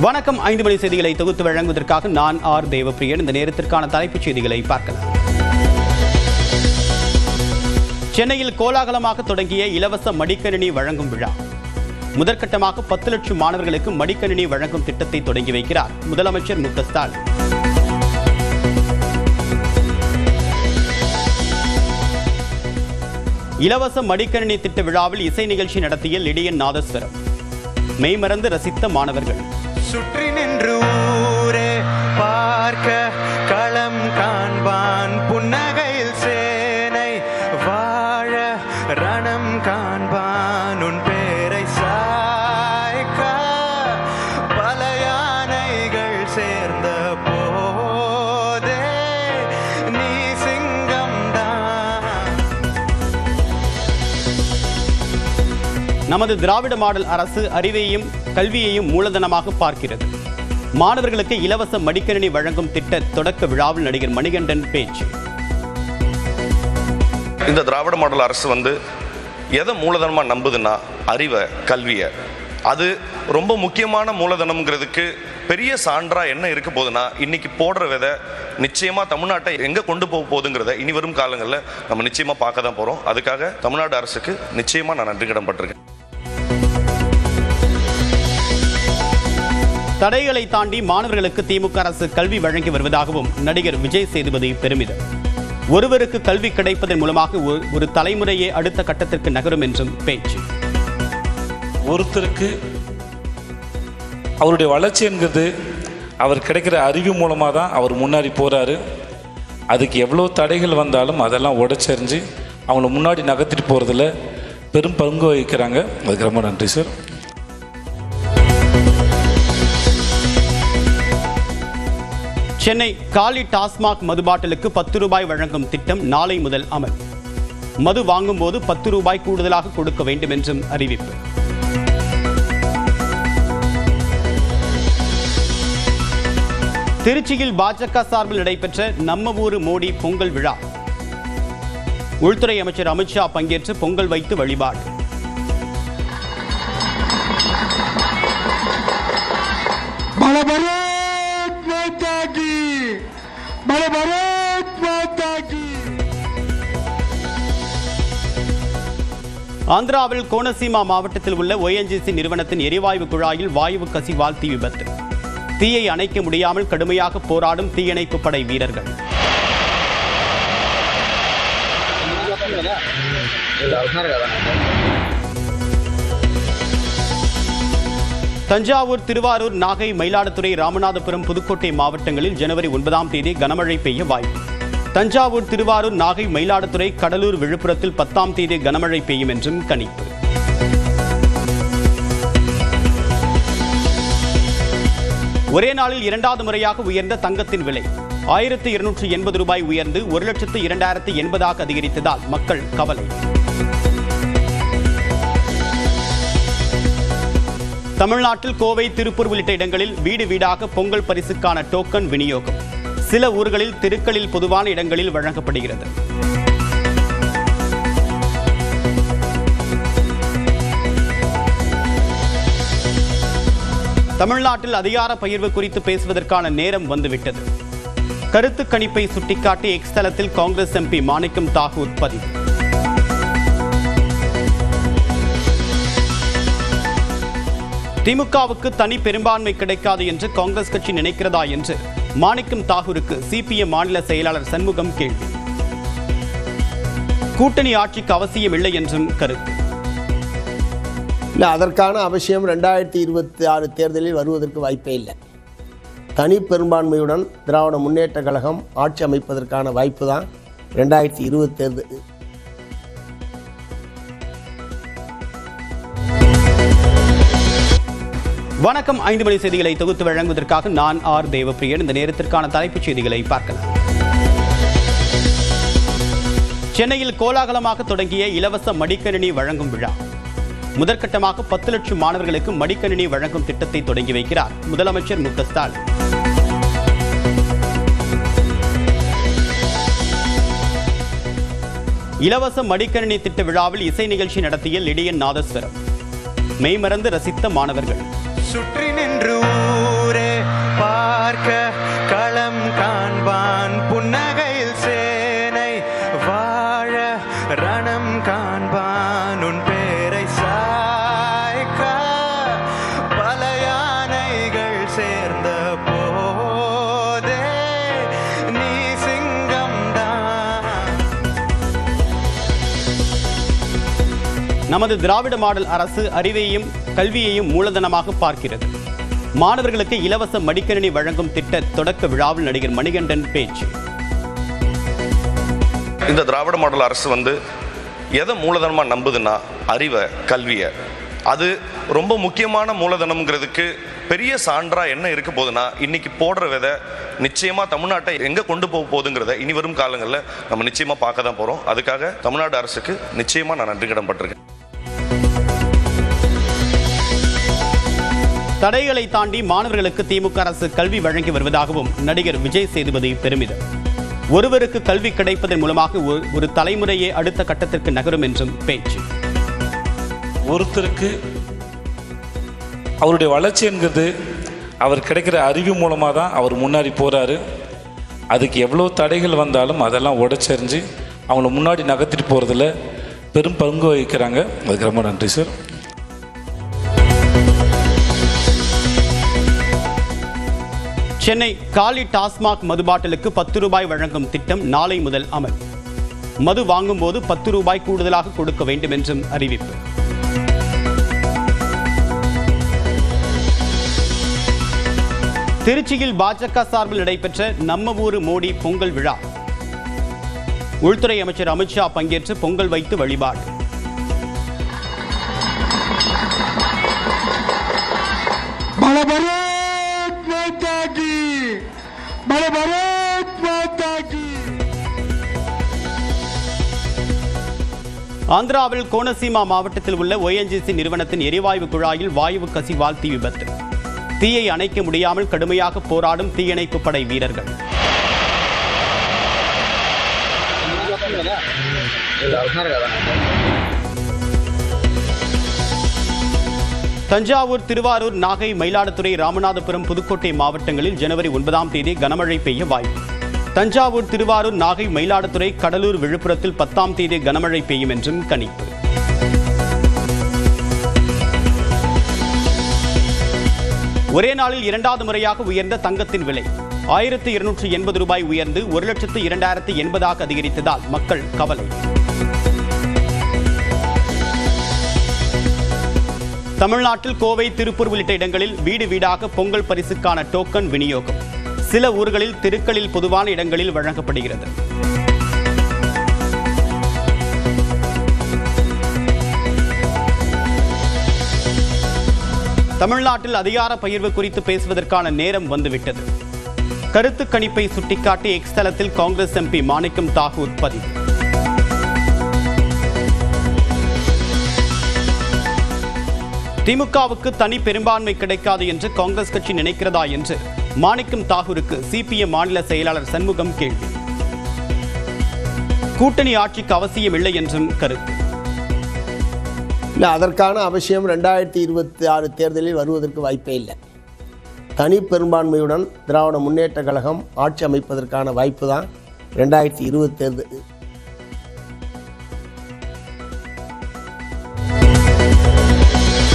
வணக்கம். 5 மணி செய்திகளை தொகுத்து வழங்குவதற்காக நான் ஆர் தேவப்பிரியன். இந்த நேரத்திற்கான தலைப்புச் செய்திகளை பார்க்கலாம். சென்னையில் கோலாகலமாக தொடங்கிய இலவச மடிக்கணினி வழங்கும் விழா. முதற்கட்டமாக 10 லட்சம் மாணவர்களுக்கு மடிக்கணினி வழங்கும் திட்டத்தை தொடங்கி வைக்கிறார் முதலமைச்சர் மு க ஸ்டாலின். இலவச மடிக்கணினி திட்ட விழாவில் இசை நிகழ்ச்சி நடத்திய லிடியன் நாதஸ்வரம். மெய்மறந்து ரசித்த மாணவர்கள். சுற்றி நின்று ஊரே பார்க்க களம் காண்பான், புன்னகையில் சேனை வாழ ரணம் காண்பான், உன் பேரை சாய்க்க பல யானைகள் சேர்ந்த போதே நீ சிங்கம்தான். நமது திராவிட மாடல் அரசு அறிவையும் கல்வியையும் மூலதனமாக பார்க்கிறது. மாணவர்களுக்கு இலவச மடிக்கணினி வழங்கும் திட்ட தொடக்க விழாவில் நடிகர் மணிகண்டன் பேச்சு. இந்த திராவிட மாடல் அரசு எதை மூலதனமா நம்புதுன்னா அறிவை, கல்வியை. அது ரொம்ப முக்கியமான மூலதனம்ங்கிறதுக்கு பெரிய சான்றா என்ன இருக்க போகுதுன்னா, இன்னைக்கு போடுற விதை நிச்சயமா தமிழ்நாட்டை எங்க கொண்டு போக போகுதுங்கிறத இனி வரும் காலங்களில் நம்ம நிச்சயமா பார்க்க தான் போறோம். அதுக்காக தமிழ்நாடு அரசுக்கு நிச்சயமா நான் நன்றி கடன் பட்டிருக்கேன். தடைகளை தாண்டி மாணவர்களுக்கு திமுக அரசு கல்வி வழங்கி வருவதாகவும் நடிகர் விஜய் சேதுபதி பெருமிதம். ஒருவருக்கு கல்வி கிடைப்பதன் மூலமாக ஒரு தலைமுறையே அடுத்த கட்டத்திற்கு நகரும் என்றும் பேச்சு. ஒருத்தருக்கு அவருடைய வளர்ச்சி என்கிறது அவர் கிடைக்கிற அறிவு மூலமாக தான் அவர் முன்னாடி போகிறாரு. அதுக்கு எவ்வளோ தடைகள் வந்தாலும் அதெல்லாம் உடைச்சறிஞ்சு அவங்கள முன்னாடி நகர்த்திட்டு போகிறதுல பெரும் பங்கு வகிக்கிறாங்க. அதுக்கு ரொம்ப நன்றி சார். சென்னை காலி டாஸ்மாக் மது பாட்டிலுக்கு 10 ரூபாய் வழங்கும் திட்டம் நாளை முதல் அமல். மது வாங்கும் போது 10 ரூபாய் கூடுதலாக கொடுக்க வேண்டும் என்றும் அறிவிப்பு. திருச்சியில் பாஜக சார்பில் நடைபெற்ற நம்ம ஊரு மோடி பொங்கல் விழா. உள்துறை அமைச்சர் அமித்ஷா பங்கேற்று பொங்கல் வைத்து வழிபாடு. ஆந்திராவில் கோனசீமா மாவட்டத்தில் உள்ள ONGC நிறுவனத்தின் எரிவாயு குழாயில் வாயு கசிவால் தீ விபத்து. தீயை அணைக்க முடியாமல் கடுமையாக போராடும் தீயணைப்பு படை வீரர்கள். தஞ்சாவூர், திருவாரூர், நாகை, மயிலாடுதுறை, ராமநாதபுரம், புதுக்கோட்டை மாவட்டங்களில் ஜனவரி 9ஆம் தேதி கனமழை பெய்ய வாய்ப்பு. தஞ்சாவூர், திருவாரூர், நாகை, மயிலாடுதுறை, கடலூர், விழுப்புரத்தில் 10ஆம் தேதி கனமழை பெய்யும் என்றும் கணிப்பு. ஒரே நாளில் 2வது முறையாக உயர்ந்த தங்கத்தின் விலை 1280 ரூபாய் உயர்ந்து 1,02,080 அதிகரித்ததால் மக்கள் கவலை. தமிழ்நாட்டில் கோவை, திருப்பூர் உள்ளிட்ட இடங்களில் வீடு வீடாக பொங்கல் பரிசுக்கான டோக்கன் விநியோகம். சில ஊர்களில் தெருக்களில் பொதுவான இடங்களில் வழங்கப்படுகிறது. தமிழ்நாட்டில் அதிகார பகிர்வு குறித்து பேசுவதற்கான நேரம் வந்துவிட்டது. கருத்து கணிப்பை சுட்டிக்காட்டி எக்ஸ் தளத்தில் காங்கிரஸ் MP மாணிக்கம் தாகூர் பதிவு. திமுகவுக்கு தனி பெரும்பான்மை கிடைக்காது என்று காங்கிரஸ் கட்சி நினைக்கிறதா என்று மாணிக்கம் தாகூருக்கு CPM மாநில செயலாளர் சண்முகம் கேள்வி. கூட்டணி ஆட்சிக்கு அவசியம் இல்லை என்றும் கருத்து. இல்லை, அதற்கான அவசியம் 2026 தேர்தலில் வருவதற்கு வாய்ப்பே இல்லை. தனி பெரும்பான்மையுடன் திராவிட முன்னேற்ற கழகம் ஆட்சி அமைப்பதற்கான வாய்ப்பு தான் 2020 தேர்தல். வணக்கம். 5 மணி செய்திகளை தொகுத்து வழங்குவதற்காக நான் ஆர் தேவப்பிரியன். இந்த நேரத்திற்கான தலைப்புச் செய்திகளை பார்க்கலாம். சென்னையில் கோலாகலமாக தொடங்கிய இலவச மடிக்கணினி வழங்கும் விழா. முதற்கட்டமாக 10 லட்சம் மாணவர்களுக்கு மடிக்கணினி வழங்கும் திட்டத்தை தொடங்கி வைக்கிறார் முதலமைச்சர் மு க ஸ்டாலின். இலவச மடிக்கணினி திட்ட விழாவில் இசை நிகழ்ச்சி நடத்திய லிடியன் நாதஸ்வரம். மெய்மறந்து ரசித்த மாணவர்கள். சுற்றி நின்று நமது திராவிட மாடல் அரசு அறிவையும் கல்வியையும் மூலதனமாக பார்க்கிறது. மாணவர்களுக்கு இலவச மடிக்கணினி வழங்கும் திட்ட தொடக்க விழாவில் நடிகர் மணிகண்டன் பேச்சு. இந்த திராவிட மாடல் அரசு வந்து எதை மூலதனமாக நம்புதுன்னா அறிவை, கல்வியை. அது ரொம்ப முக்கியமான மூலதனம்ங்கிறதுக்கு பெரிய சான்றா என்ன இருக்க போகுதுன்னா, இன்னைக்கு போடுற விதை நிச்சயமாக தமிழ்நாட்டை எங்கே கொண்டு போக போகுதுங்கிறத இனி வரும் காலங்களில் நம்ம நிச்சயமாக பார்க்க தான் போகிறோம். அதுக்காக தமிழ்நாடு அரசுக்கு நிச்சயமாக நான் நன்றி கடன் பட்டிருக்கேன். தடைகளை தாண்டி மாணவர்களுக்கு திமுக அரசு கல்வி வழங்கி வருவதாகவும் நடிகர் விஜய் சேதுபதி பெருமிதம். ஒருவருக்கு கல்வி கிடைப்பதன் மூலமாக ஒரு தலைமுறையே அடுத்த கட்டத்திற்கு நகரும் என்றும் பேச்சு. ஒருத்தருக்கு அவருடைய வளர்ச்சி என்கிறது அவர் கிடைக்கிற அறிவு மூலமாக தான் அவர் முன்னாடி போகிறாரு. அதுக்கு எவ்வளோ தடைகள் வந்தாலும் அதெல்லாம் உடைச்செறிஞ்சு அவங்கள முன்னாடி நகர்த்திட்டு போகிறதுல பெரும் பங்கு வகிக்கிறாங்க. அதுக்கு ரொம்ப நன்றி சார். சென்னை காலி டாஸ்மாக் மது பாட்டிலுக்கு 10 ரூபாய் வழங்கும் திட்டம் நாளை முதல் அமல். மது வாங்கும் போது 10 ரூபாய் கூடுதலாக கொடுக்க வேண்டும் என்றும் அறிவிப்பு. திருச்சியில் பாஜக சார்பில் நடைபெற்ற நம்ம ஊரு மோடி பொங்கல் விழா. உள்துறை அமைச்சர் அமித்ஷா பங்கேற்று பொங்கல் வைத்து வழிபாடு. ஆந்திராவில் கோனசீமா மாவட்டத்தில் உள்ள ONGC நிறுவனத்தின் எரிவாயு குழாயில் வாயு கசிவால் தீ விபத்து. தீயை அணைக்க முடியாமல் கடுமையாக போராடும் தீயணைப்பு படை வீரர்கள். தஞ்சாவூர், திருவாரூர், நாகை, மயிலாடுதுறை, ராமநாதபுரம், புதுக்கோட்டை மாவட்டங்களில் ஜனவரி 9ஆம் தேதி கனமழை பெய்ய வாய்ப்பு. தஞ்சாவூர், திருவாரூர், நாகை, மயிலாடுதுறை, கடலூர், விழுப்புரத்தில் 10ஆம் தேதி கனமழை பெய்யும் என்றும் கணிப்பு. ஒரே நாளில் 2வது முறையாக உயர்ந்த தங்கத்தின் விலை 1280 ரூபாய் உயர்ந்து 1,02,080 அதிகரித்ததால் மக்கள் கவலை. தமிழ்நாட்டில் கோவை, திருப்பூர் உள்ளிட்ட இடங்களில் வீடு வீடாக பொங்கல் பரிசுக்கான டோக்கன் விநியோகம். சில ஊர்களில் தெருக்களில் பொதுவான இடங்களில் வழங்கப்படுகிறது. தமிழ்நாட்டில் அதிகார பகிர்வு குறித்து பேசுவதற்கான நேரம் வந்துவிட்டது. கருத்து கணிப்பை சுட்டிக்காட்டி எக்ஸ் தளத்தில் காங்கிரஸ் MP மாணிக்கம் தாகூர் பதிவு. திமுகவுக்கு தனி பெரும்பான்மை கிடைக்காது என்று காங்கிரஸ் கட்சி நினைக்கிறதா என்று மாணிக்கம் தாகூருக்கு CPM மாநில செயலாளர் சண்முகம் கேள்வி. கூட்டணி ஆட்சிக்கு அவசியம் இல்லை என்றும் கருத்து. இல்லை, அதற்கான அவசியம் 2026 தேர்தலில் வருவதற்கு வாய்ப்பே இல்லை. தனி பெரும்பான்மையுடன் திராவிட முன்னேற்ற கழகம் ஆட்சி அமைப்பதற்கான வாய்ப்பு தான் 2020